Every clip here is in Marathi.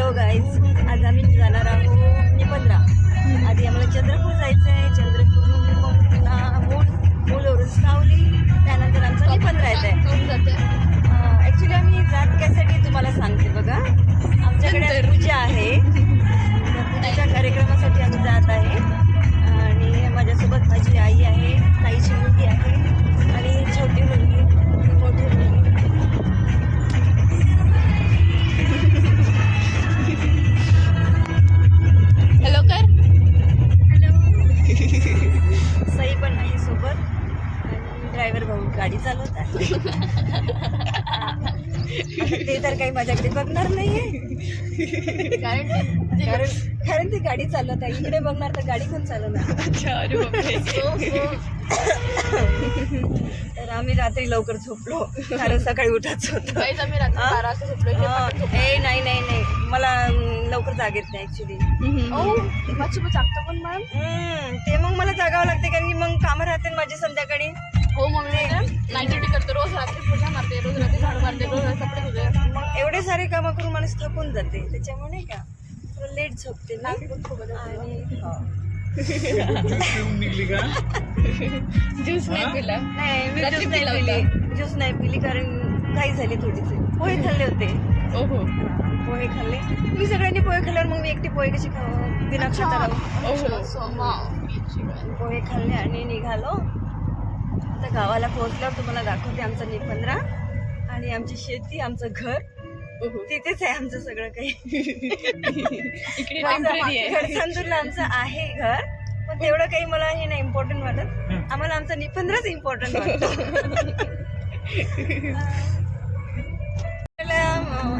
हॅलो गाईज, आज आम्ही जाणार आहोत निपंद्रा. आधी आम्हाला चंद्रपूर जायचं आहे. चंद्रपूर पुन्हा मूलवरून सावली, त्यानंतर आमचं निपंद्रा येत आहे. ॲक्च्युली आम्ही जात त्यासाठी तुम्हाला सांगते बघा. आमच्याकडे पूजा आहे, पूजेच्या कार्यक्रमासाठी आम्ही जात आहे. आणि माझ्यासोबत माझी आई आहे, ताईची मुलगी आहे आणि छोटी मुलगी, मोठी मुलगी. हॅलो कर. हॅलो. सई पण आहे सोबत आणि ड्रायव्हर भाऊ गाडी चालवत आहे. ते तर काही माझ्याकडे बघणार नाहीये, कारण ती गाडी चालवत आहे. इकडे बघणार तर गाडी कोण चालवणार. तर आम्ही रात्री लवकर झोपलो, कारण सकाळी उठायचं होतं. आम्ही रात्री 12 वाजता झोपलो. नाही, मला लवकर जाग येत नाही ऍक्च्युली. पण मॅम ते मग मला जागावं लागते, कारण की मग कामं राहते माझी संध्याकाळी. हो मम्मी नाईट ड्युटी करतो, रोज रात्री पूजा मारते, रोज रात्री झाडू मारते, रोज कपडे धुते. मग एवढे सारे कामं करून माणूस थकून जाते, त्याच्यामुळे नाही का थोडं लेट झोपते ना. आणि ज्यूस नाही पिला. नाही, मी ज्यूस नाही पिली कारण काही झाली थोडीसे. पोहे खाल्ले होते. ओहो, पोहे खाल्ले. तुम्ही सगळ्यांनी पोहे खाल्ल्यावर मग मी एकटी पोहे कशी बिना खाता राहू. पोहे खाल्ले आणि निघालो. आता गावाला पोहोचल्यावर तुम्हाला दाखवते आमचं निपंद्रा आणि आमची शेती, आमचं घर. तिथेच आहे आमचं सगळं काही. गडचंदूरला आमचं आहे घर, पण तेवढं काही मला हे नाही इम्पॉर्टंट वाटत. आम्हाला आमचा निपंद्राच इम्पॉर्टंट वाटतं.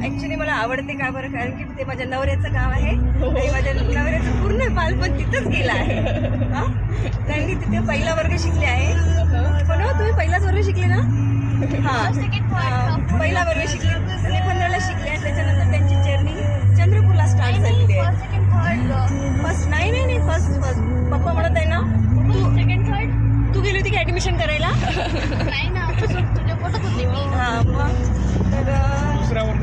ऍक्च्युली मला आवडते का बरं, कारण की ते माझ्या नवऱ्याचं गाव आहे आणि माझ्या नवऱ्याचं पूर्ण बालपण तिथंच गेलं आहे. कारण की तिथे पहिला वर्ग शिकले आहे. पण हो, तुम्ही पहिलाच वर्ग शिकले ना? पहिला वर्ग शिकले, निपंद्राला शिकले आणि त्याच्यानंतर त्यांची जर्नी चंद्रपूरला स्टार्ट झालेली आहे. फर्स्ट नाही फर्स्ट पप्पा म्हणत आहे ना, तू गेली होती की ऍडमिशन करायला? नाही ना, तुझ्या पोटात होती मी. मग तर दुसरा वर्ग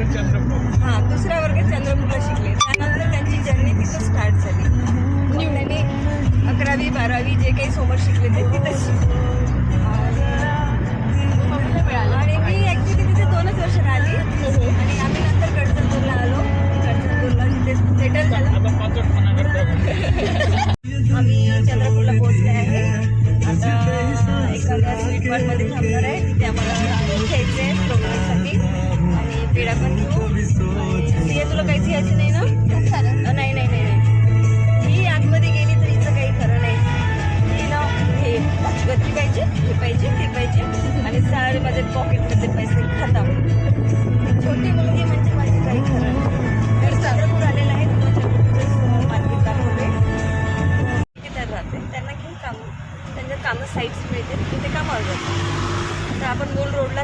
चंद्रपूरला शिकले. त्यानंतर त्यांची जर्नी तिथं स्टार्ट झाली. मग त्यांनी 11वी 12वी जे काही सोबत शिकले ते तिथंच शिकले. आणि मी ऍक्च्युली तिथे 2च वर्ष राहिली आणि आम्ही नंतर गडचंदूरला आलो. गडचंदूरला तिथे सेटल झालं. आम्ही चंद्रपूरला पोहोचले आहे. आता एखाद्या स्वीट मार्टमध्ये थांबणार आहे. तिथे आम्हाला घ्यायचं आहे प्रोग्रामसाठी आणि पेढा पण घेऊ. सिया, तुला काहीच घ्यायचं नाही ना? नाही ही आतमध्ये गेली तर हिचं काही खरं नाही. ही ना हे गती पाहिजे, हे पाहिजे, ते पाहिजे आणि सारे माझे पॉकेटमधले पैसे खतम. छोटी मुलगी म्हणजे माझी काही खरं नाही. तर चंद्रपूर आलेलं आहे. तुमच्या मार्केट दाखवले तिथे राहते. त्यांना घेऊन त्यांच्या कामं साईट्स मिळते, तिथे कामावर जातात. तर आपण मूल रोडला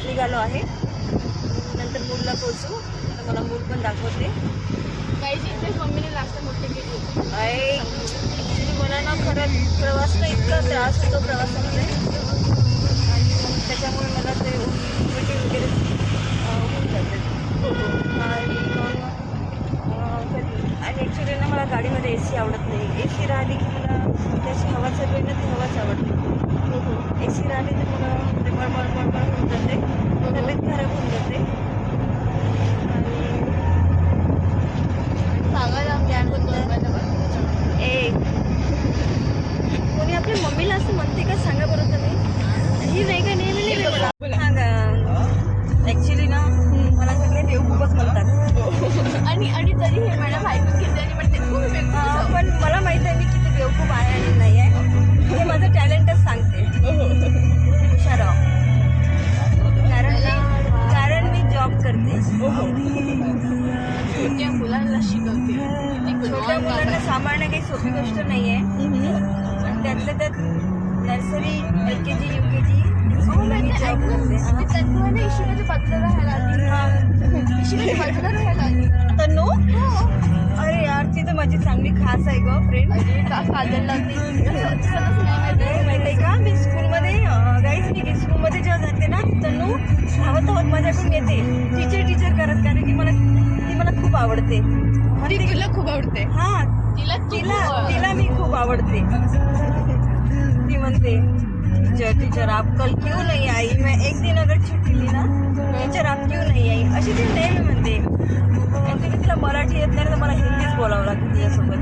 निघालो आहे. नंतर मूलला पोहोचू. तर मला मूल पण दाखवते. काही मम्मीने लास्ट मोठे केली होती. ॲक्च्युली मला ना खरं प्रवासला इतका त्रास होतो प्रवासामध्ये, आणि त्याच्यामुळे मला ते उलटी वगैरे होऊन जाते. आणि ॲक्च्युली ना मला गाडीमध्ये AC आवडत नाही. AC राहिली की मला त्याची हवा चालू आहे ना, ती हवाच आवडते. AC राहिली तर मला ते मळमळ होऊन जाते, तब्येत खराब होऊन जाते. कोणी आपल्या मम्मीला असं म्हणते का? सांगा बरं तुम्ही. ही नाही का नेहमी नाही सांगा. ऍक्च्युली ना मला सगळे बेवकूफच म्हणतात. आणि तरी हे मॅडम ऐकून घेते आणि म्हणते पण मला माहित आहे मी किती बेवकूफ आहे आणि नाही आहे. हे माझं टॅलेंटच सांगते. हुशार आहो. कारण मी जॉब करते. छोट्या मुलांना शिकवते. छोट्या मुलांना सांभाळणं काही सोपी गोष्ट नाही आहे. त्यातल्या त्यात नर्सरी, LKG, UKG जॉब करते. तन्नू, अरे यार ती तर माझी चांगली खास आहे ग फ्रेंड. माहिती आहे का? मी स्कूलमध्ये स्कूलमध्ये जेव्हा जाते ना, तन्नू धावत माझ्याकडून येते टीचर करत, कारण की मला आवडते. ती तुला खूप आवडते. हा, तिला तिला मी खूप आवडते. ती म्हणते टीचर आप कल क्यों नहीं आई. मैं एक दिन अगर छुट्टी ली ना, टीचर आप क्यों नहीं आई अशी ती नेहमी म्हणते. ऍक्च्युली तिला मराठी येत नाही तर मला हिंदीच बोलावं लागतं तिच्यासोबत.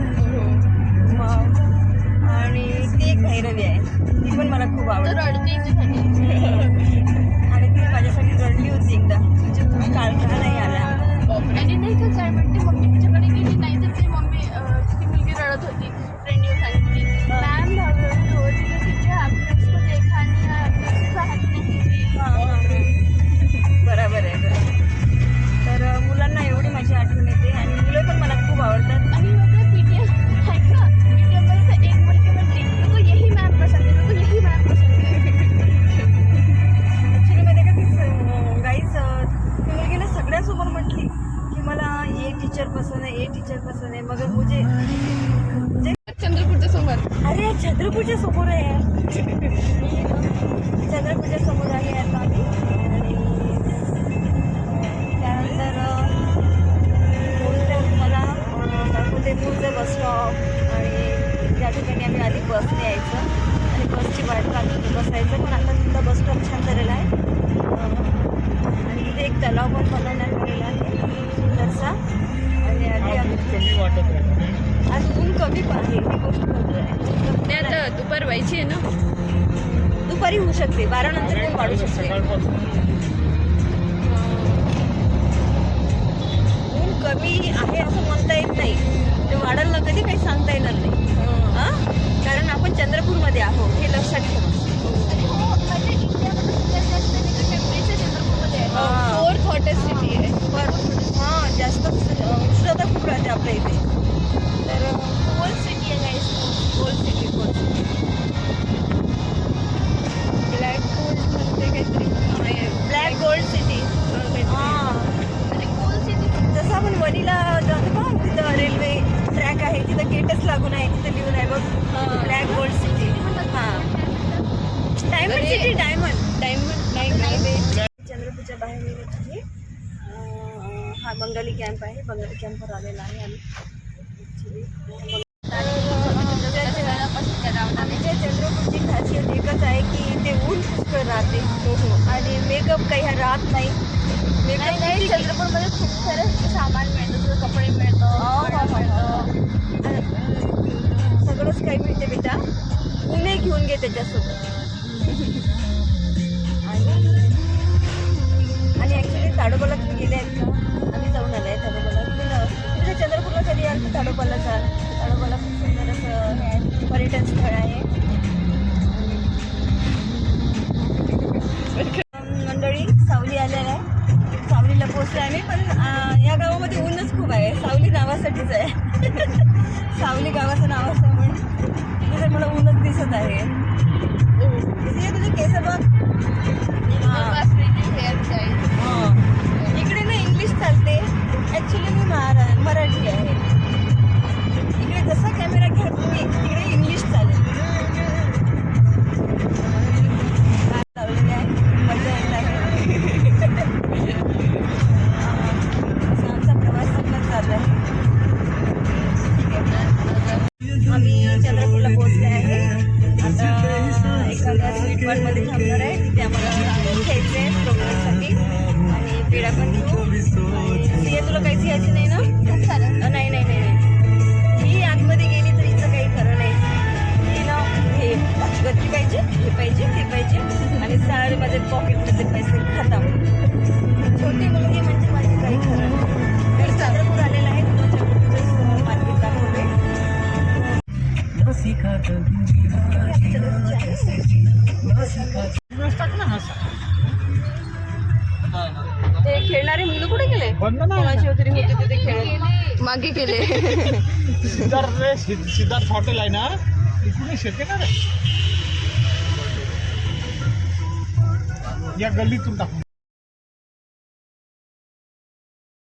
आणि ती एक भैरवी आहे, ती पण मला खूप आवडते. रडते आणि ती माझ्यासाठी रडली होती एकदा, तुम्ही काल का नाही आला. आणि नाही का काय म्हणते, मम्मी तिच्याकडे गेली नाही तर ती मम्मी ती मुलगी रडत होती. फ्रेंड येऊन सांगितली मॅम रोजीला तिचे हॅपीनेस को देखा आणि हॅपीनेस बरोबर आहे, बरोबर. तर मुलांना एवढी माझी आठवण येते आणि मुलं पण मला खूप आवडतात. आणि मग पीटीएम आहे ना, पीटीएम मध्ये तर एक मुलगी म्हणते तुझं यही मॅम पसंद आहे, तुझं यही मॅम पसंद आहे. ॲक्च्युली मध्ये का ती गाईज ती मुलगी ना सगळ्यांसमोर म्हटली की मला ये टीचर पसंद आहे, ये टीचर पसंद आहे. मगर मुझे चंद्रपूरच्या समोर. अरे चंद्रपूरच्या समोर आहे. चंद्रपूरच्या समोर आहे आता आम्ही. आणि त्यानंतर मला दाखवते मूळचं बस स्टॉप आणि त्या ठिकाणी आम्ही आधी बसने यायचं आणि बसची वाट लागली बसायचं. पण आता तिथं बस स्टॉप छान झालेला आहे आणि तिथे एक तलाव पण बनवण्यात आलेला आहे सुंदरसा. आणि आधी कमी वाटत आहे. आज ऊन कमी आहे ही गोष्ट करतोय. ते आता दुपार व्हायची आहे ना, दुपारी होऊ शकते, 12 नंतर पण वाढू शकते. सकाळपासून ऊन कमी आहे असं म्हणता येत नाही, ते वाढेल ना कधी काही सांगता येणार नाही. हां, कारण आपण चंद्रपूरमध्ये आहोत हे लक्षात ठेवा. आणि हो म्हणजे इंडियामध्ये सगळ्यात जास्त टेम्परेचर चंद्रपूरमध्ये आहे. हा. 4th हॉटेस्ट सिटी आहे. हां, जास्त उष्णता खूप राहते आपल्या इथे. तर कोल्ड सिटी आहे गाईस, कोल्ड सिटी. ब्लॅक गोल्ड म्हणते काहीतरी, ब्लॅक गोल्ड सिटी. हां, आणि कोल्ड सिटी जसं आपण वणीला जातो बघ, तिथं रेल्वे ट्रॅक आहे, तिथं गेटच लागून आहे, तिथं लिहून आहे बघ ब्लॅक गोल्ड सिटी. हां, डायमंड सिटी. डायमंड चंद्रपूरच्या बाहेर निघत आहे. हा बंगाली कॅम्प आहे, बंगाली कॅम्पवर आलेला आहे आम्ही. आणि त्या चंद्रपूरची खासियत एकच आहे की ते ऊन पुष्कळ राहते आणि मेकअप काही राहत नाही. मेकअप नाही, चंद्रपूरमध्ये खूप सारं सामान मिळतं, तुझं कपडे मिळतं, सगळंच काही मिळते बेटा. ऊनही घेऊन घे त्याच्यासोबत. आणि ॲक्च्युली ताडोबाला तुम्ही गेले आहेत का? आम्ही जाऊन आलो आहे ताडोबाला. तुम्ही चंद्रपूरला कधी याल तर ताडोबाला जाल. ताडोबाला खूप सुंदर असं हे आहे, पर्यटन स्थळ आहे. मंडळी सावली आलेलं आहे, सावलीला पोचलो आम्ही. पण या गावामध्ये ऊनच खूप आहे. सावली नावासाठीच आहे. सावली गावाचं नाव असल्यामुळे तिथे मला ऊनच दिसत आहे. तुझे केस बघ. इकडे ना इंग्लिश चालते, ॲक्च्युली मी मराठी आहे. इकडे जसा कॅमेरा घ्या तुम्ही तिकडे इंग्लिश चालेल. लावलेली आहे, मजा येत आहे. असा आमचा प्रवास सगळा चालला आहे. ठीक आहे, आम्ही चंद्रपूरला पोहोचले आहे. आता एखाद्या स्वीटमार्टमध्ये थांबणार आहे, तिथे आम्हाला घ्यायचं आहे प्रोग्रामसाठी. आणि पेढा पण घेऊ. सिया तुला काही सियाची नाही ना? खूप सारं नाही नाही नाही नाही, ही आतमध्ये गेली तर हिचं काही खरं नाही. ही ना हे गती पाहिजे, हे पाहिजे, ते पाहिजे आणि सारे माझे पॉकेटमध्ये पैसे खतम. छोटी मुलगी म्हणजे माझी काही खरं नाही. तर चंद्रपूर आलेला आहे, तुम्हाला मार्केट दाखवते. ते खेळणारे मुलं कुठे गेले? कोणाची तरी होते ते खेळ मागे गेले. सिद्धार्थ हॉटेल आहे ना, इकडून शेते ना रे, या गल्लीतून टाकून.